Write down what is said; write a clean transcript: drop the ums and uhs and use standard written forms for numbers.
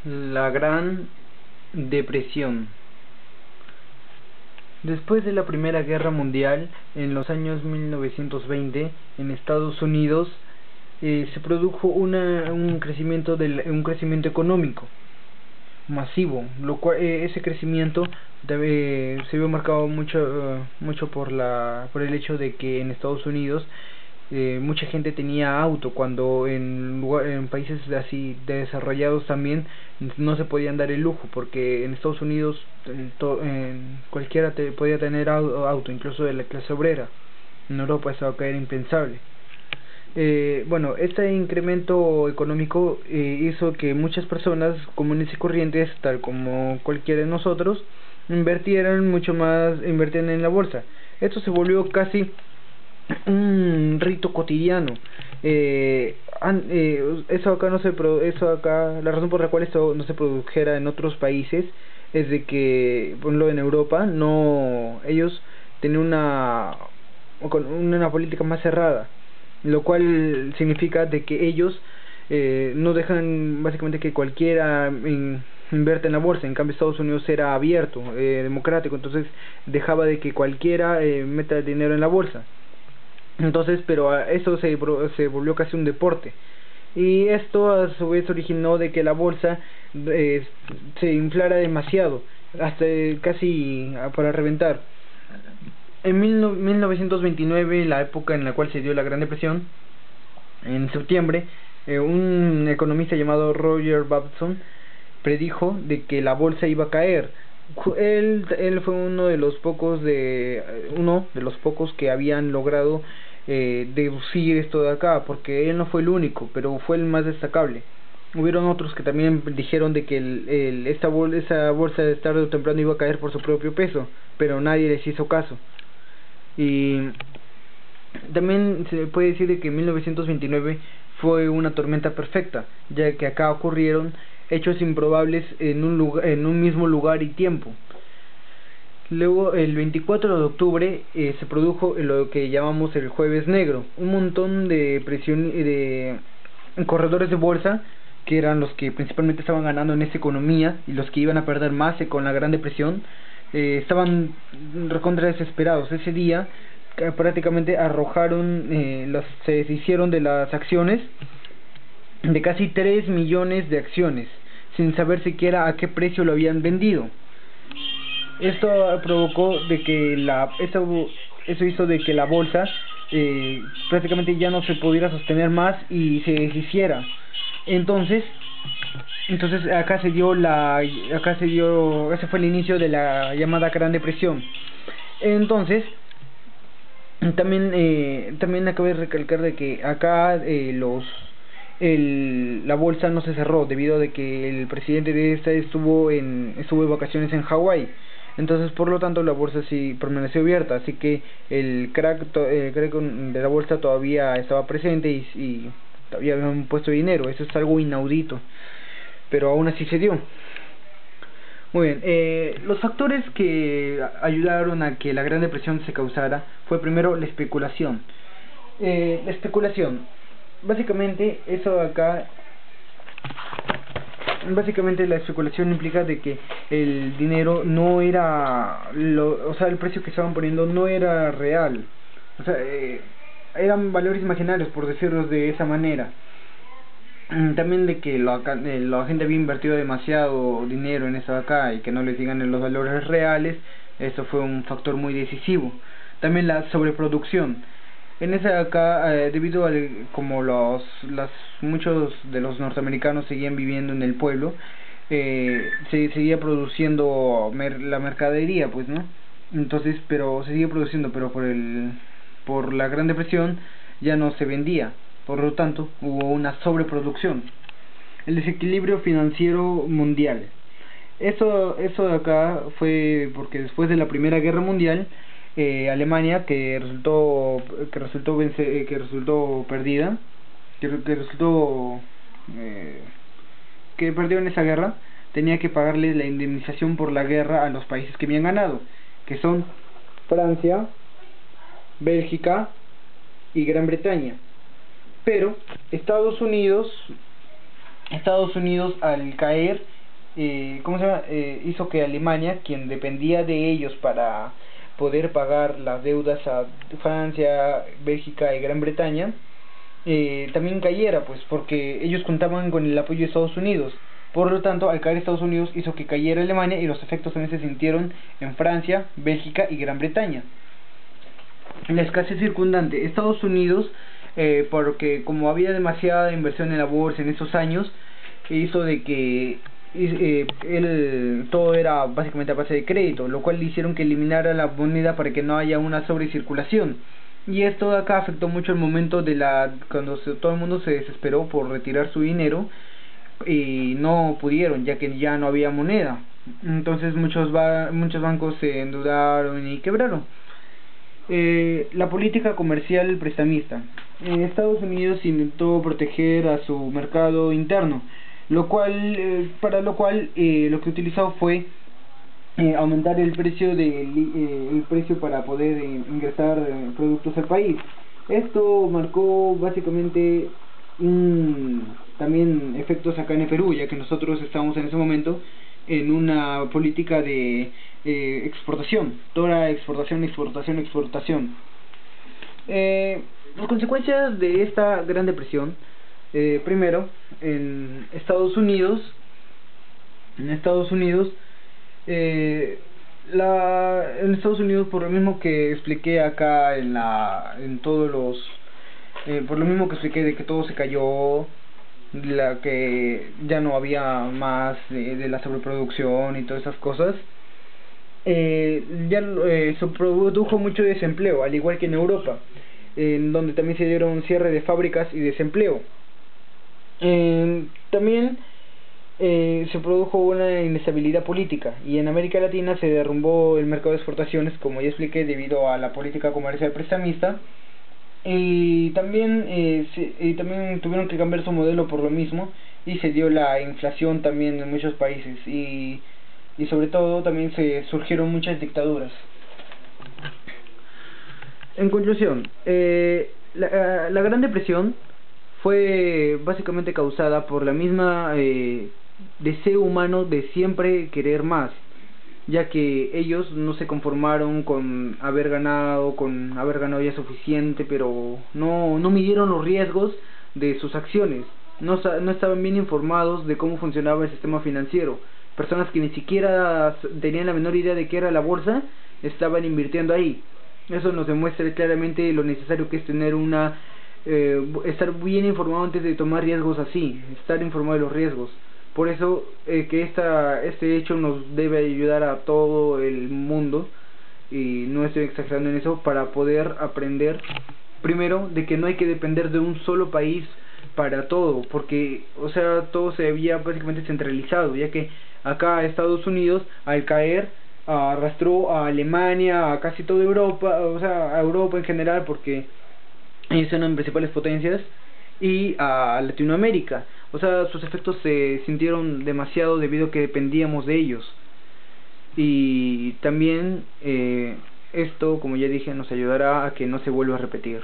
La Gran Depresión. Después de la Primera Guerra Mundial, en los años 1920, en Estados Unidos, se produjo un crecimiento económico masivo, lo cual ese crecimiento se vio marcado mucho por el hecho de que en Estados Unidos mucha gente tenía auto, cuando en países así desarrollados también no se podían dar el lujo, porque en Estados Unidos cualquiera podía tener auto, incluso de la clase obrera. En Europa eso era impensable. Bueno, este incremento económico hizo que muchas personas comunes y corrientes, tal como cualquiera de nosotros, invirtieran en la bolsa. Esto se volvió casi un rito cotidiano. La razón por la cual esto no se produjera en otros países es de que, por ejemplo, en Europa ellos tenían una política más cerrada, lo cual significa de que ellos no dejan básicamente que cualquiera invierte en la bolsa. En cambio Estados Unidos era abierto, democrático, entonces dejaba de que cualquiera meta dinero en la bolsa. Entonces, pero eso se volvió casi un deporte, y esto a su vez originó de que la bolsa se inflara demasiado, hasta casi para reventar. En 1929, la época en la cual se dio la Gran Depresión, en septiembre, un economista llamado Roger Babson predijo de que la bolsa iba a caer. Él fue uno de los pocos que habían logrado deducir esto de acá, porque él no fue el único, pero fue el más destacable. Hubieron otros que también dijeron de que esa bolsa de tarde o temprano iba a caer por su propio peso, pero nadie les hizo caso. Y también se puede decir de que 1929 fue una tormenta perfecta, ya que acá ocurrieron hechos improbables en un mismo lugar y tiempo. Luego, el 24 de octubre se produjo lo que llamamos el Jueves Negro. Un montón de corredores de bolsa, que eran los que principalmente estaban ganando en esta economía y los que iban a perder más con la Gran Depresión, estaban recontra desesperados. Ese día prácticamente se deshicieron de las acciones de casi 3 millones de acciones, sin saber siquiera a qué precio lo habían vendido. Esto provocó de que eso hizo de que la bolsa prácticamente ya no se pudiera sostener más y se deshiciera. Entonces ese fue el inicio de la llamada Gran Depresión. Entonces también acabé de recalcar de que acá la bolsa no se cerró, debido a de que el presidente de esta estuvo de vacaciones en Hawái. Entonces, por lo tanto, la bolsa sí permaneció abierta, así que el crack de la bolsa todavía estaba presente y todavía habían puesto dinero. Eso es algo inaudito, pero aún así se dio. Muy bien, los factores que ayudaron a que la Gran Depresión se causara fue primero la especulación. La especulación, básicamente la especulación implica de que el dinero no era el precio que estaban poniendo no era real. Eran valores imaginarios, por decirlo de esa manera. También de que la gente había invertido demasiado dinero en eso de acá y que no les digan los valores reales. Eso fue un factor muy decisivo. También la sobreproducción. En esa de acá, debido a como muchos de los norteamericanos seguían viviendo en el pueblo, se seguía produciendo la mercadería, pues, ¿no? Entonces, pero se sigue produciendo, pero por la Gran Depresión ya no se vendía. Por lo tanto, hubo una sobreproducción. El desequilibrio financiero mundial. Eso de acá fue porque después de la Primera Guerra Mundial, Alemania, que perdió en esa guerra, tenía que pagarle la indemnización por la guerra a los países que habían ganado, que son Francia, Bélgica y Gran Bretaña. Pero Estados Unidos Estados Unidos, al caer, ¿cómo se llama? Hizo que Alemania, quien dependía de ellos para poder pagar las deudas a Francia, Bélgica y Gran Bretaña, también cayera, pues porque ellos contaban con el apoyo de Estados Unidos. Por lo tanto, al caer Estados Unidos hizo que cayera Alemania, y los efectos también se sintieron en Francia, Bélgica y Gran Bretaña. La escasez circundante, Estados Unidos, porque como había demasiada inversión en la bolsa en esos años, hizo de que todo era básicamente a base de crédito, lo cual le hicieron que eliminara la moneda para que no haya una sobrecirculación. Y esto de acá afectó mucho el momento de cuando todo el mundo se desesperó por retirar su dinero y no pudieron, ya que ya no había moneda. Entonces muchos bancos se endeudaron y quebraron. La política comercial prestamista. Estados Unidos intentó proteger a su mercado interno, para lo cual lo que utilizó fue aumentar el precio para poder ingresar productos al país. Esto marcó básicamente también efectos acá en el Perú, ya que nosotros estamos en ese momento en una política de exportación, toda exportación, exportación, exportación. Las consecuencias de esta Gran Depresión, primero, en Estados Unidos, en Estados Unidos, por lo mismo que expliqué acá por lo mismo que expliqué de que todo se cayó, que ya no había más de la sobreproducción y todas esas cosas, se produjo mucho desempleo, al igual que en Europa, en donde también se dieron cierre de fábricas y desempleo. También se produjo una inestabilidad política, y en América Latina se derrumbó el mercado de exportaciones, como ya expliqué, debido a la política comercial prestamista. Y también tuvieron que cambiar su modelo por lo mismo, y se dio la inflación también en muchos países, y sobre todo también se surgieron muchas dictaduras. En conclusión, la Gran Depresión fue básicamente causada por la misma deseo humano de siempre querer más, ya que ellos no se conformaron con haber ganado ya suficiente, pero no midieron los riesgos de sus acciones, no estaban bien informados de cómo funcionaba el sistema financiero. Personas que ni siquiera tenían la menor idea de qué era la bolsa estaban invirtiendo ahí. Eso nos demuestra claramente lo necesario que es tener estar bien informado antes de tomar riesgos así, estar informado de los riesgos. Por eso que este hecho nos debe ayudar a todo el mundo, y no estoy exagerando en eso, para poder aprender primero de que no hay que depender de un solo país para todo, porque todo se había básicamente centralizado, ya que acá Estados Unidos, al caer, arrastró a Alemania, a casi toda Europa, a Europa en general, porque ellos son las principales potencias, y a Latinoamérica. Sus efectos se sintieron demasiado debido a que dependíamos de ellos. Y también esto, como ya dije, nos ayudará a que no se vuelva a repetir.